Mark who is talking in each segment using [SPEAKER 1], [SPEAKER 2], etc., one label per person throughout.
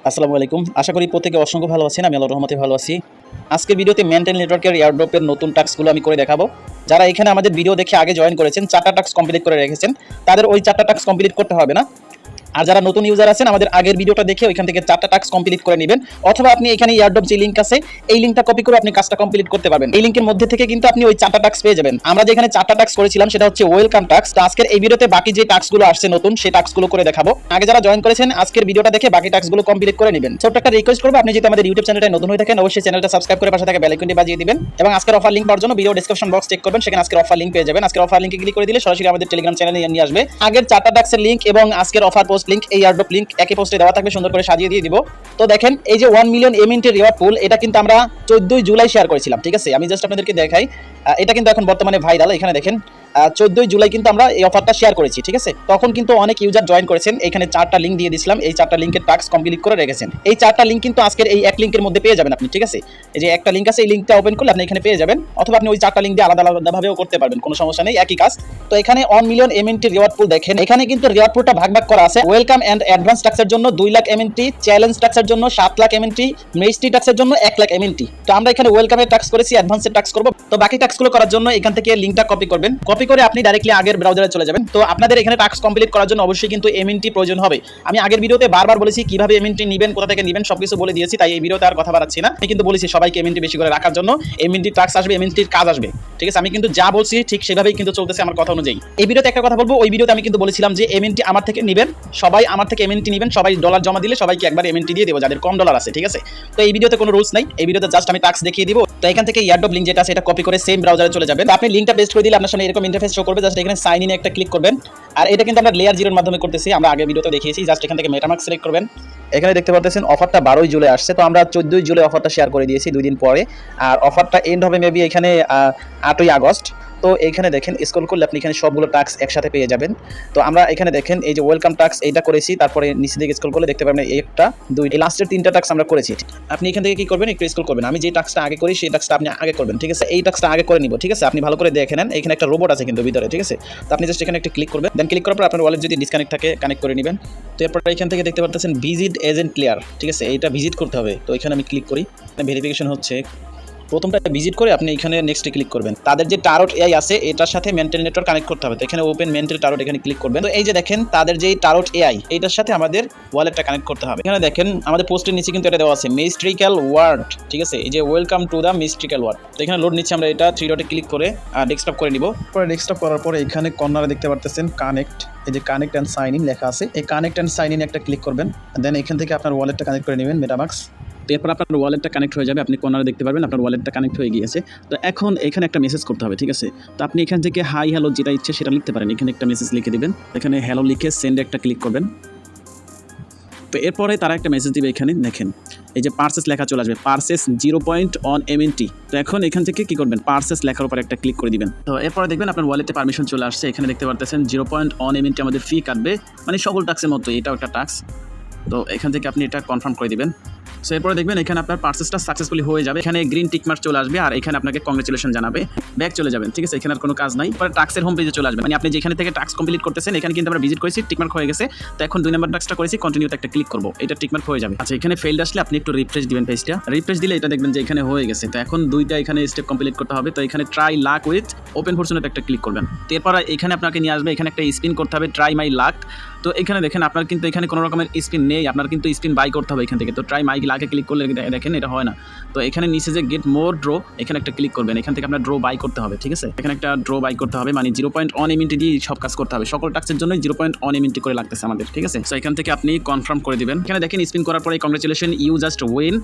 [SPEAKER 1] আসসালামু আলাইকুম। আশা করি প্রত্যেকে অসংখ্য ভালো আছেন। আমি আল্লাহর রহমতে ভালো আছি। আজকের ভিডিওতে মেন্টেল নেটওয়ার্কের এয়ারড্রপের নতুন টাস্কগুলো আমি করে দেখাবো। যারা এখানে আমাদের ভিডিও দেখে আগে জয়েন করেছেন, 4টা টাস্ক কমপ্লিট করে রেখেছেন, তাদের ওই 4টা টাস্ক কমপ্লিট করতে হবে না। আর যারা নতুন ইউজার আছেন, আমাদের আগের ভিডিওটা দেখে ওইখান থেকে 4টা টাস্ক কমপ্লিট করে নেবেন, অথবা আপনি এখানে এয়ারড্রপ যে লিঙ্ক আছে এই লিঙ্কটা কপি করে আপনি কাজটা কমপ্লিট করতে পারবেন। এই লিঙ্কের মধ্যে থেকে কিন্তু আপনি ওই 4টা টাস্ক পেয়ে যাবেন। আমরা যেখানে 4টা টাস্ক করেছিলাম সেটা হচ্ছে ওয়েলকাম টাস্ক। তো আজকের এই ভিডিওতে বাকি যে টাস্কগুলো আসছে নতুন, সেই টাস্কগুলো করে দেখাবো। আগে যারা জয়েন করেছেন আজকের ভিডিওটা দেখে বাকি টাস্কগুলো কমপ্লিট করে নেবেন। ছোট্ট একটা রিকোয়েস্ট করব, আপনি যদি আমাদের ইউটিউব চ্যানেলটা নতুন হয়ে থাকেন অবশ্যই চ্যানেলটা সাবস্ক্রাইব করে পাশে থাকা বেল আইকনটি বাজিয়ে দিবেন, এবং আজকের অফার লিঙ্ক পাওয়ার জন্য ভিডিও ডেসক্রিপশন বক্স চেক করবেন, সেখানে আজকের অফার লিঙ্ক পেয়ে যাবেন। আজকের অফার লিঙ্কে ক্লিক করে দিলে সরাসরি আমাদের টেলিগ্রাম চ্যানেলে নিয়ে আসবে। আগের 4টা টাস্কের লিঙ্ক এবং আজকের অফার পোস্ট লিঙ্ক, এই এয়ারড্রপ লিঙ্ক একই পোস্টে দেওয়া থাকবে, সুন্দর করে সাজিয়ে দিয়ে দিব। তো দেখেন, এই যে 1 মিলিয়ন এমিন্টের রিওয়ার্ড পুল, এটা কিন্তু আমরা 14 জুলাই শেয়ার করেছিলাম। ঠিক আছে, আমি জাস্ট আপনাদেরকে দেখাই। এটা কিন্তু এখন বর্তমানে ভাইরাল। এখানে দেখেন 14 জুলাই কিন্তু আমরা এই অফারটা শেয়ার করেছি। ঠিক আছে, তখন কিন্তু অনেক ইউজার জয়েন করেছেন। এখানে 4টা লিঙ্ক দিয়ে দিয়েছিলাম, এই 4টা লিঙ্কের টাস্ক কমপ্লিট করে রেখেছেন। এই 4টা লিঙ্ক কিন্তু আজকের এই এক লিঙ্কের মধ্যে পেয়ে যাবেন আপনি। ঠিক আছে, এই যে একটা লিঙ্ক আছে, এই লিঙ্কটা ওপেন করলে আপনি এখানে পেয়ে যাবেন, অথবা আপনি ওই 4টা লিঙ্ক দিয়ে আলাদা আলাদাভাবেও করতে পারবেন, কোনো সমস্যা নেই, একই কাজ। তো এখানে 1 মিলিয়ন এমএনটি রিওয়ার্ড পুল দেখেন, এখানে কিন্তু রিওয়ার্ড পুলটা ভাগ ভাগ করা আছে। ওয়েলকাম এন্ড অ্যাডভান্স টাস্কের জন্য 2 লাখ এমএনটি, চ্যালেঞ্জ টাস্কের জন্য 7 লাখ এমএনটি, মিস্ট্রি টাস্কের জন্য 1 লাখ এমএনটি। তো আমরা এখানে ওয়েলকামের টাস্ক করেছি, অ্যাডভান্সের টাস্ক করব। তো বাকি টাস্কগুলো করার জন্য এখান থেকে লিঙ্কটা কপি করবেন, কপি করে আপনি ডাইরেক্টলি আগের ব্রাউজারে চলে যাবেন। তো আপনাদের এখানে টাস্ক কমপ্লিট করার জন্য অবশ্যই কিন্তু এমএনটি প্রয়োজন হবে। আমি আগের ভিডিওতে বারবার বলেছি কিভাবে এমএনটি নেবেন, কোথা থেকে নেবেন, সবকিছু বলে দিয়েছি, তাই এই ভিডিওতে আর কথা বাড়াচ্ছি না। আমি কিন্তু বলেছি সবাইকে এমএনটি বেশি করে রাখার জন্য, এমএনটি টাস্ক আসবে, এমএনটির কাজ আসবে। ঠিক আছে, আমি কিন্তু যা বলছি ঠিক সেভাবেই কিন্তু চলতেছে আমার কথা অনুযায়ী। এই ভিডিওতে একটা কথা বলবো, ওই ভিডিওতে আমি কিন্তু বলেছিলাম যে এমএনটি আমার থেকে নেবেন, সবাই আমার থেকে এমএনটি নেবেন, সবাই ডলার জমা দিলে সবাইকে একবার এমএনটি দিয়ে দেবো যাদের কম ডলার আছে। ঠিক আছে, তো এই ভিডিওতে কোনো রুলস নাই, এই ভিডিওতে জাস্ট আমি টাস্ক দেখিয়ে দিব। তো এখান থেকে এয়ারড্রপ লিঙ্ক যেটা আছে এটা কপি করে সেম ব্রাউজারে চলে যাবেন। আপনি লিঙ্কটা পেস্ট করে দিলে আপনার সামনে এরকম ইন্টারফেস শো করবে। জাস্ট এখানে সাইন ইনে একটা ক্লিক করবেন। আর এটা কিন্তু আমরা লেয়ার 0 এর মাধ্যমে করতেছি, আমরা আগে ভিডিওতে দেখিয়েছি। জাস্ট এখান থেকে মেটামাস্ক সিলেক্ট করবেন। এখানে দেখতে পাচ্ছেন অফারটা 12 জুলাই আসছে, তো আমরা 14 জুলাই অফারটা শেয়ার করে দিয়েছি 2 দিন পরে। আর অফারটা এন্ড হবে মেবি এখানে 8ই আগস্ট। তো এইখানে দেখেন স্ক্রল করলে আপনি এখানে সবগুলো টাস্ক একসাথে পেয়ে যাবেন। তো আমরা এখানে দেখেন এই যে ওয়েলকাম টাস্ক এইটা করেছি, তারপরে নিচে দিকে স্ক্রল করলে দেখতে পাবেন একটা 2 এই লাস্টের 3টা টাস্ক আমরা করেছি। আপনি এখান থেকে কি করবেন, একটু স্ক্রল করবেন। আমি যে টাস্কটা আগে করি সেই টাস্কটা আপনি আগে করবেন। ঠিক আছে, এই টাস্কটা আগে করে নিব। ঠিক আছে, আপনি ভালো করে দেখে নেন, এখানে একটা রোবট আছে কিন্তু ভিতরে। ঠিক আছে, তো আপনি জাস্ট এখানে একটা ক্লিক করবেন, দেন ক্লিক করার পর আপনার ওয়ালেট যদি ডিসকানেক্ট থাকে কানেক্ট করে নেবেন। তো এরপর এখান থেকে দেখতে পাচ্ছেন ভিজিট এজেন্ট ক্লিয়ার। ঠিক আছে, এইটা ভিজিট করতে হবে। তো এখানে আমি ক্লিক করি, ভেরিফিকেশন হচ্ছে। প্রথমটা ভিজিট করে আপনি এখানে নেক্সটে ক্লিক করবেন। তাদের যে টারট এআই আছে এটার সাথে মেন্টাল নেটওয়ার্ক কানেক্ট করতে হবে। তো এখানে ওপেন মেন্টাল টারট এখানে ক্লিক করবেন। তো এই যে দেখেন তাদের যে টারট এআই এইটার সাথে আমাদের ওয়ালেটটা কানেক্ট করতে হবে। এখানে দেখেন আমাদের পোস্টের নিচে কিন্তু এটা দেওয়া আছে মিস্ট্রিক্যাল ওয়ার্ড। ঠিক আছে, এই যে ওয়েলকাম টু দ্য মিস্ট্রিক্যাল ওয়ার্ড। তো এখানে লোড নিচ্ছে, আমরা এটা 3 ডটে ক্লিক করে ডেস্কটপ করে নিব। পরে ডেস্কটপ করার পরে এখানে কর্নারে দেখতে পারতেছেন কানেক্ট, এই যে কানেক্ট অ্যান্ড সাইন ইন লেখা আছে, এই কানেক্ট অ্যান্ড সাইন ইন একটা ক্লিক করবেন। দেন এখান থেকে আপনার ওয়ালেটটা কানেক্ট করে নেবেন মেটামাস্ক। এরপর আপনার ওয়ালেটটা কানেক্ট হয়ে যাবে, আপনি কর্নারে দেখতে পারবেন আপনার ওয়ালেটটা কানেক্ট হয়ে গিয়েছে। তো এখন এখানে একটা মেসেজ করতে হবে। ঠিক আছে, তো আপনি এখান থেকে হাই হ্যালো যেটা ইচ্ছে সেটা লিখতে পারেন। এখানে একটা মেসেজ লিখে দিবেন, এখানে হ্যালো লিখে সেন্ড একটা ক্লিক করবেন। তো এরপরে তারা একটা মেসেজ দিবে, এখানে দেখেন এই যে পার্সেস লেখা চলে আসবে, পার্সেস 0.1 এমএনটি। তো এখন এখান থেকে কি করবেন, পার্সেস লেখার উপর একটা ক্লিক করে দিবেন। তো এরপরে দেখবেন আপনার ওয়ালেটে পারমিশন চলে আসছে। এখানে দেখতে পারতেছেন 0.1 এমএনটি আমাদের ফি কাটবে, মানে সকল টাস্কের মতো এটাও একটা টাস্ক। তো এখান থেকে আপনি এটা কনফার্ম করে দিবেন। সো এরপরে দেখবেন এখানে আপনার পার্সেসটা সাকসেসফুলি হয়ে যাবে, এখানে গ্রিন টিক মার্ক চলে আসবে, আর এখানে আপনাকে কংগ্রেচুলেশন জানাবে, ব্যাক চলে যাবেন। ঠিক আছে, এখানে আর কোনো কাজ নাই। পরে টাস্কের হোম পেজে চলে আসবে, মানে আপনি যেখানে থেকে টাস্ক কমপ্লিট করতেছেন এখানে কিন্তু আমরা ভিজিট করেছি, টিকমার্ক হয়ে গেছে। তো এখন 2 নম্বর টাস্কটা করেছি, কন্টিনিউতে একটা ক্লিক করব, এটা টিকমার্ক হয়ে যাবে। আচ্ছা, এখানে ফেইল্ড আসলে আপনি একটু রিফ্রেশ দিবেন পেজটা, রিফ্রেশ দিলে এটা দেখবেন যে এখানে হয়ে গেছে। তো এখন 2টা এখানে স্টেপ কমপ্লিট করতে হবে। তো এখানে try lakh with open fortunate একটা ক্লিক করবেন। তো এরপর এখানে আপনাকে নিয়ে আসবে, এখানে একটা স্পিন করতে হবে, ট্রাই মাই লাক। তো এখানে দেখেন আপনার কিন্তু এখানে কোনো রকমের স্পিন নেই, আপনার কিন্তু স্পিন বাই করতে হবে এখান থেকে। তো ট্রাই মাই লাকে ক্লিক করলে দেখেন এটা হয় না। তো এখানে নিচে যে গেট মোর ড্র এখানে একটা ক্লিক করবেন, এখান থেকে আপনার ড্র বাই করতে হবে। ঠিক আছে, এখানে একটা ড্র বাই করতে হবে, মানে 0.1 এমএনটি দিয়ে সব কাজ করতে হবে, সকল টাস্কের জন্য 0.1 এমএনটি করে লাগতেছে আমাদের। ঠিক আছে, তো এখান থেকে আপনি কনফার্ম করে দিবেন। এখানে দেখেন স্পিন করার পরে congratulation you just win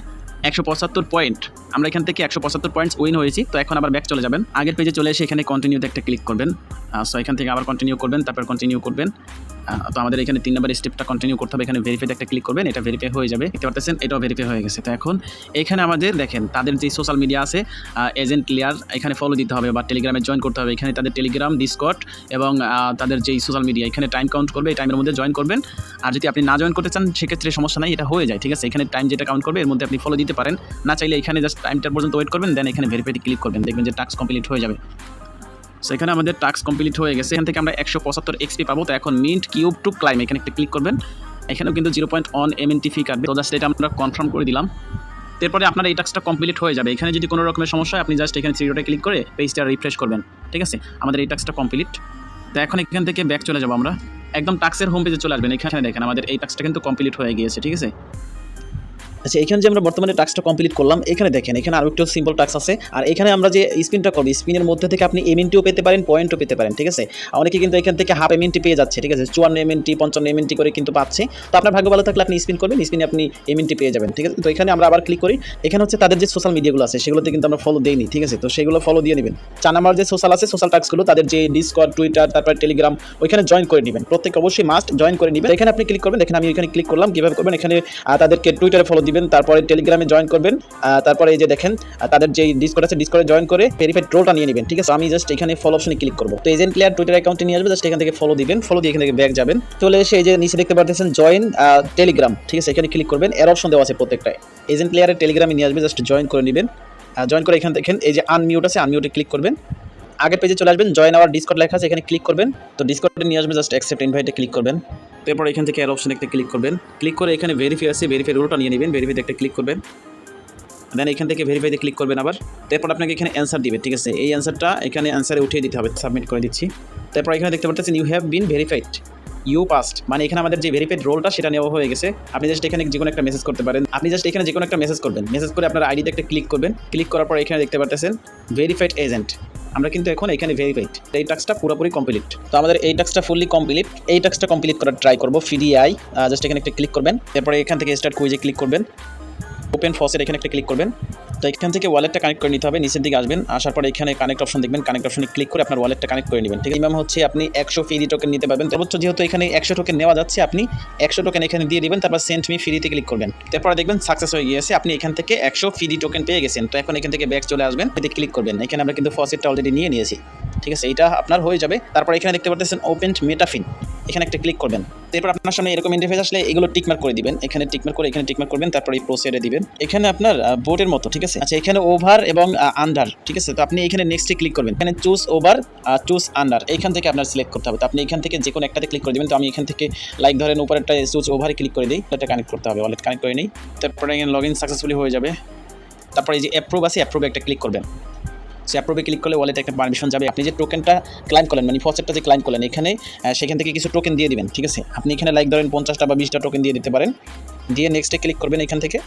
[SPEAKER 1] 175 point. আমরা এখান থেকে 175 পয়েন্টস উইন হয়েছি। তো এখন আবার ব্যাক চলে যাবেন, আগের পেজে চলে এসে এখানে কন্টিনিউতে একটা ক্লিক করবেন। সো এখান থেকে আবার কন্টিনিউ করবেন, তারপর কন্টিনিউ করবেন। তো আমাদের এখানে 3 নম্বর স্টেপটা কন্টিনিউ করতে হবে, এখানে ভেরিফাইতে একটা ক্লিক করবেন, এটা ভেরিফাই হয়ে যাবে। দেখতে পাচ্ছেন এটাও ভেরিফাই হয়ে গেছে। তো এখন এখানে আমাদের দেখেন তাদের যে সোশ্যাল মিডিয়া আছে এজেন্ট ক্লিয়ার, এখানে ফলো দিতে হবে বা টেলিগ্রামে জয়েন করতে হবে। এখানে তাদের টেলিগ্রাম, ডিসকর্ড এবং তাদের যেই সোশ্যাল মিডিয়া এখানে টাইম কাউন্ট করবে, এই টাইমের মধ্যে জয়েন করবেন। আর যদি আপনি না জয়েন করতে চান সেক্ষেত্রে সমস্যা নাই, এটা হয়ে যায়। ঠিক আছে, এখানে টাইম যেটা কাউন্ট করবে এর মধ্যে আপনি ফলো দিতে পারেন, না চাইলে এখানে জাস্ট টাইমটার পর্যন্ত ওয়েট করবেন, দেন এখানে ভেরিফাইতে ক্লিক করবেন, দেখবেন যে টাস্ক কমপ্লিট হয়ে যাবে। সো এখানে আমাদের টাস্ক কমপ্লিট হয়ে গেছে, এখান থেকে আমরা 175 এক্সপি পাবো। তো এখন মিন্ট কিউব টু ক্লাইম এখানে একটা ক্লিক করবেন। এখানেও কিন্তু 0.1 MNT ফি কাটবে। তো জাস্ট এটা আমরা কনফার্ম করে দিলাম। এরপরে আপনার এই টাস্কটা কমপ্লিট হয়ে যাবে। এখানে যদি কোনো রকমের সমস্যা হয় আপনি জাস্ট এখানে থ্রি ডটে ক্লিক করে পেজটা রিফ্রেশ করবেন। ঠিক আছে, আমাদের এই টাস্কটা কমপ্লিট। তো এখন এখান থেকে ব্যাক চলে যাবো আমরা, একদম টাস্কের হোম পেজে চলে আসবেন। এখানে দেখেন আমাদের এই টাস্কটা কিন্তু কমপ্লিট হয়ে গিয়েছে। ঠিক আছে, আচ্ছা এখানে যে আমরা বর্তমানে টাস্কটা কমপ্লিট করলাম, এখানে দেখেন এখানে আরও একটু সিম্পল টাস্ক আছে। আর এখানে আমরা যে স্পিনটা করবো, স্পিনের মধ্যে থেকে আপনি এমএনটিও পেতে পারেন, পয়েন্টও পেতে পারেন। ঠিক আছে, অনেকে কিন্তু এখান থেকে হাফ এমএনটি পেয়ে যাচ্ছে। ঠিক আছে, 54 এমএনটি 55 এমএনটি করে কিন্তু পাচ্ছে। তো আপনার ভাগ্য ভালো থাকলে আপনি স্পিন করবেন, স্পিনে আপনি এমএনটি পেয়ে যাবেন। ঠিক আছে, তো এখানে আমরা আবার ক্লিক করি। এখানে হচ্ছে তাদের যে সোশ্যাল মিডিয়াগুলো আছে সেগুলোতে কিন্তু আমরা ফলো দিইনি। ঠিক আছে, তো সেগুলো ফলো দিয়ে নেবেন। 4 নাম্বার যে সোশ্যাল আছে, সোশ্যাল টাস্কগুলো তাদের যে ডিসকর্ড, টুইটার, তারপর টেলিগ্রাম, ওইখানে জয়েন করে নেবেন। প্রত্যেক অবশ্যই মাস্ট জয়েন করে নেবেন। এখানে আপনি ক্লিক করবেন, দেখেন আমি এখানে ক্লিক করলাম। কীভাবে করবেন, এখানে তাদেরকে টুইটারে ফলো দিবেন, তারপরে টেলিগ্রামে জয়েন করবেন, তারপরে এই যে দেখেন তাদের যে ডিসকর্ড আছে ডিসকর্ডে জয়েন করে ভেরিফাইড রোলটা নিয়ে নেবেন। ঠিক আছে, আমি জাস্ট এখানে ফলো অপশনে ক্লিক করব। তো এজেন্ট প্লেয়ার টুইটার অ্যাকাউন্টে নিয়ে আসবে, জাস্ট এখান থেকে ফলো দিবেন। ফলো দিয়ে এখান থেকে ব্যাক যাবেন, চলে এসে এই যে নিচে দেখতে পাচ্ছেন জয়েন টেলিগ্রাম। ঠিক আছে, এখানে ক্লিক করবেন। এর অপশন দেওয়া আছে প্রত্যেকটায়। এজেন্ট প্লেয়ারের টেলিগ্রামে নিয়ে আসবে, জাস্ট জয়েন করে নেবেন। জয়েন করে এখানে দেখেন এই যে আনমিউট আছে, আনমিউটে ক্লিক করবেন। আগের পেজে চলে আসবেন, জয়েন আওয়ার ডিসকর্ড লেখা আছে, এখানে ক্লিক করবেন। তো ডিসকর্ডে নিয়ে আসবে, জাস্ট অ্যাকসেপ্ট ইনভাইটে ক্লিক করবেন। তারপর এখান থেকে এর অপশনে একটা ক্লিক করবেন। ক্লিক করে এখানে ভেরিফাই আছে, ভেরিফাই রোলটা নিয়ে নেবেন। ভেরিফাইতে একটা ক্লিক করবেন, দেন এখান থেকে ভেরিফাইতে ক্লিক করবেন আবার। তারপর আপনাকে এখানে অ্যান্সার দিবে। ঠিক আছে, এই অ্যান্সারটা এখানে অ্যান্সারে উঠিয়ে দিতে হবে। সাবমিট করে দিচ্ছি। তারপর এখানে দেখতে পাচ্ছেন you have been verified, you passed, মানে এখানে আমাদের যে ভেরিফাইড রোলটা সেটা নেওয়া হয়ে গেছে। আপনি জাস্ট এখানে যে কোনো একটা মেসেজ করতে পারেন। আপনি জাস্ট এখানে যে কোনো একটা মেসেজ করবেন, মেসেজ করে আপনার আইডিতে একটা ক্লিক করবেন। ক্লিক করার পর এখানে দেখতে পাচ্ছেন ভেরিফাইড এজেন্ট। আমরা কিন্তু এখন এখানে ভেরিফাইড। এই টাস্কটা পুরোপুরি কমপ্লিট। তো আমাদের এই টাস্কটা ফুললি কমপ্লিট। এই টাস্কটা কমপ্লিট করার ট্রাই করবো। ফিডিআই জাস্ট এখানে একটা ক্লিক করবেন। তারপরে এখান থেকে স্টার্ট কুইজে ক্লিক করবেন। ওপেন ফসেট এখানে একটা ক্লিক করবেন। তো এখান থেকে ওয়ালেটটা কানেক্ট করে নিতে হবে। নিচের দিকে আসবেন, আসার পরে এখানে কানেক্ট অপশন দেখবেন। কানেক্ট অপশনে ক্লিক করে আপনার ওয়ালেটটা কানেক্ট করে নেবেন। ঠিক আছে, মিনিমাম হচ্ছে আপনি 100 ফ্রি টোকেন নিতে পারবেন। সর্বোচ্চ যেহেতু এখানে 100 টোকেন নেওয়া যাচ্ছে, আপনি 100 টোকেন এখানে দিয়ে দিবেন। তারপর সেন্ড মি ফ্রিতে ক্লিক করবেন। তারপরে দেখবেন সাকসেস হয়ে গিয়েছে, আপনি এখান থেকে 100 ফ্রি টোকেন পেয়ে গেছেন। তো এখন এখান থেকে ব্যাক চলে আসবেন, এতে ক্লিক করবেন। এখানে আমরা কিন্তু ফসেটটা অলরেডি নিয়ে নিয়েছি। ঠিক আছে, এটা আপনার হয়ে যাবে। তারপর এখানে দেখতে পাচ্ছেন ওপেন মেটাফিন, এখানে একটা ক্লিক করবেন। এরপর আপনার সামনে এরকম ইন্টারফেস আসলে এগুলো টিকমার্ক করে দিবেন। এখানে টিকমার্ক করে এখানে টিকমার্ক করবেন, তারপর এই প্রসিডে দিবেন। এখানে আপনার বোর্ডের মতো। ঠিক আছে, আচ্ছা এখানে ওভার এবং আন্ডার। ঠিক আছে, তো আপনি এখানে নেক্সটে ক্লিক করবেন। এখানে চুজ ওভার, চুজ আন্ডার, এখান থেকে আপনার সিলেক্ট করতে হবে। তো আপনি এখান থেকে যে কোনো একটাতে ক্লিক করে দেবেন। তো আমি এখান থেকে লাইক ধরেন উপরেরটা চুজ ওভারে ক্লিক করে দিই। এটা কানেক্ট করতে হবে, ওয়ালেট কানেক্ট করে নিই। তারপরে এখানে লগ ইন সাকসেসফুলি হয়ে যাবে। তারপরে এই যে অ্যাপ্রুভ আছে, অ্যাপ্রুভে একটা ক্লিক করবেন। সে অ্যাপ্রুভে ক্লিক করলে ওয়ালেটে একটা পারমিশন যাবে। আপনি যে টোকেনটা ক্লাইম করলেন, মানে ফসেটটা যে ক্লাইম করলেন, এখানে সেখান থেকে কিছু টোকেন দিয়ে দিবেন। ঠিক আছে, আপনি এখানে লাইক ধরেন 50টা বা 20টা টোকেন দিয়ে দিতে পারেন। দিয়ে নেক্সটে ক্লিক করবেন এখান থেকে।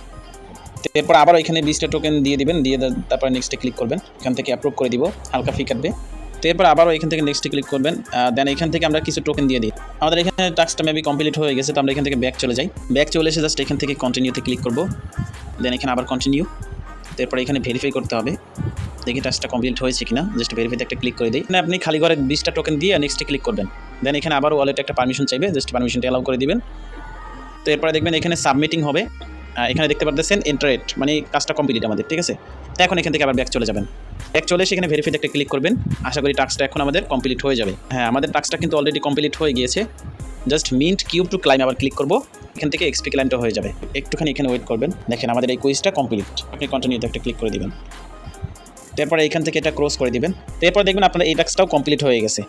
[SPEAKER 1] এরপর আবার এখানে 20টা টোকেন দিয়ে দিবেন। দিয়ে তারপরে নেক্সটে ক্লিক করবেন। এখান থেকে অ্যাপ্রুভ করে দিব, হালকা ফি কাটবে। তো এরপর আবারও এখান থেকে নেক্সটে ক্লিক করবেন। দেন এখান থেকে আমরা কিছু টোকেন দিয়ে দিই। আমাদের এখানে টাস্কটা মেবি কমপ্লিট হয়ে গেছে। তো আমরা এখান থেকে ব্যাক চলে যাই। ব্যাক চলে এসে জাস্ট এখান থেকে কন্টিনিউতে ক্লিক করব। দেন এখানে আবার কন্টিনিউ। তারপরে এখানে ভেরিফাই করতে হবে, দেখি টাস্কটা কমপ্লিট হয়েছে কিনা। জাস্ট ভেরিফাইতে একটা ক্লিক করে দিই। এখানে আপনি খালি ঘরে 20টা টোকেন দিয়ে নেক্সটে ক্লিক করবেন। দেন এখানে আবার ওয়ালেটে একটা পারমিশন চাইবে, জাস্ট পারমিশনটা অ্যালাউ করে দিবেন। তো এরপরে দেখবেন এখানে সাবমিটিং হবে। এখানে দেখতে পাচ্ছেন এন্টারেট, মানে কাজটা কমপ্লিট আমাদের। ঠিক আছে, তো এখন এখান থেকে আবার ব্যাক চলে যাবেন। ব্যাক চলে এসে এখানে ভেরিফাইতে একটা ক্লিক করবেন। আশা করি টাস্কটা এখন আমাদের কমপ্লিট হয়ে যাবে। হ্যাঁ, আমাদের টাস্কটা কিন্তু অলরেডি কমপ্লিট হয়ে গিয়েছে। Just mint cube to claim আবার ক্লিক করব। এখান থেকে এক্সপি ক্লাইমটা হয়ে যাবে। একটুখানি এখানে ওয়েট করবেন। দেখেন আমাদের এই কুইজটা কমপ্লিট। আপনি কন্টিনিউতে একটা ক্লিক করে দিবেন। তারপরে এখান থেকে এটা ক্রস করে দিবেন। তারপর দেখবেন আপনার এই টাস্কটাও কমপ্লিট হয়ে গেছে।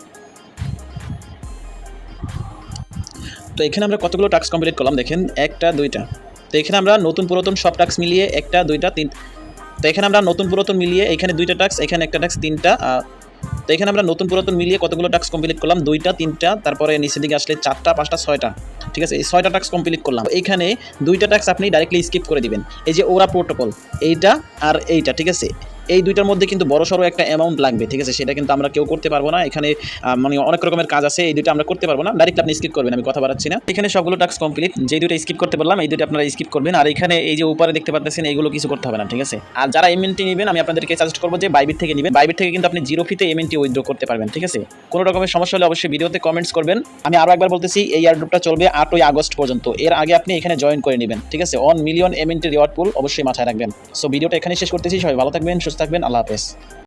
[SPEAKER 1] তো এখানে আমরা কতগুলো টাস্ক কমপ্লিট করলাম দেখেন, 1টা 2টা। তো এখানে আমরা নতুন পুরাতন সব টাস্ক মিলিয়ে 1টা 2টা 3। তো এখানে আমরা নতুন পুরাতন মিলিয়ে এখানে 2টা টাস্ক, এখানে একটা টাস্ক 3টা। তো এখানে আমরা নতুন পুরাতন মিলিয়ে কতগুলো টাস্ক কমপ্লিট করলাম, 2টা 3টা, তারপরে নিচের দিকে আসলে 4টা 5টা 6টা। ঠিক আছে, এই 6টা টাস্ক কমপ্লিট করলাম। এখানে 2টা টাস্ক আপনি ডাইরেক্টলি স্কিপ করে দিবেন। এই যে ওরা প্রোটোকল, এইটা আর এইটা। ঠিক আছে, এই দুইটার মধ্যে কিন্তু বড় সড়ো একটা অ্যামাউন্ট লাগবে। ঠিক আছে, সেটা কিন্তু আমরা কেউ করতে পারবো না। এখানে মানে অনেক রকমের কাজ আছে, এই দুইটা আমরা করতে পারবো না। ডাইরেক্ট আপনি স্কিপ করবেন, আমি কথা বাড়াচ্ছি না। এখানে সবগুলো টাস্ক কমপ্লিট। যে দুইটা স্কিপ করতে পারলাম এই দুইটা আপনারা স্কিপ করবেন। আর এখানে এই যে উপরে দেখতে পাচ্ছেন এইগুলো কিছু করতে হবে না। ঠিক আছে, আর যারা এমএনটি নেবেন আমি আপনাদেরকে সাজেস্ট করবো যে বাইবিট থেকে নেবেন। বাইবিট থেকে কিন্তু আপনি 0 ফিতে এমএনটি উইথড্র করতে পারবেন। ঠিক আছে, কোনো রকমের সমস্যা হলে অবশ্যই ভিডিওতে কমেন্টস করবেন। আমি আরও একবার বলতেছি, এই এয়ারড্রপটা চলবে 8ই আগস্ট পর্যন্ত। এর আগে আপনি এখানে জয়েন করে নেবেন। ঠিক আছে, 1 মিলিয়ন এমএনটি রিওয়ার্ড পুল অবশ্যই মাথায় রাখবেন। সো ভিডিওটা এখানে শেষ করতেছি। সবাই ভালো থাকবেন, সুস্থ থাকবেন, আল্লাহ হাফেজ।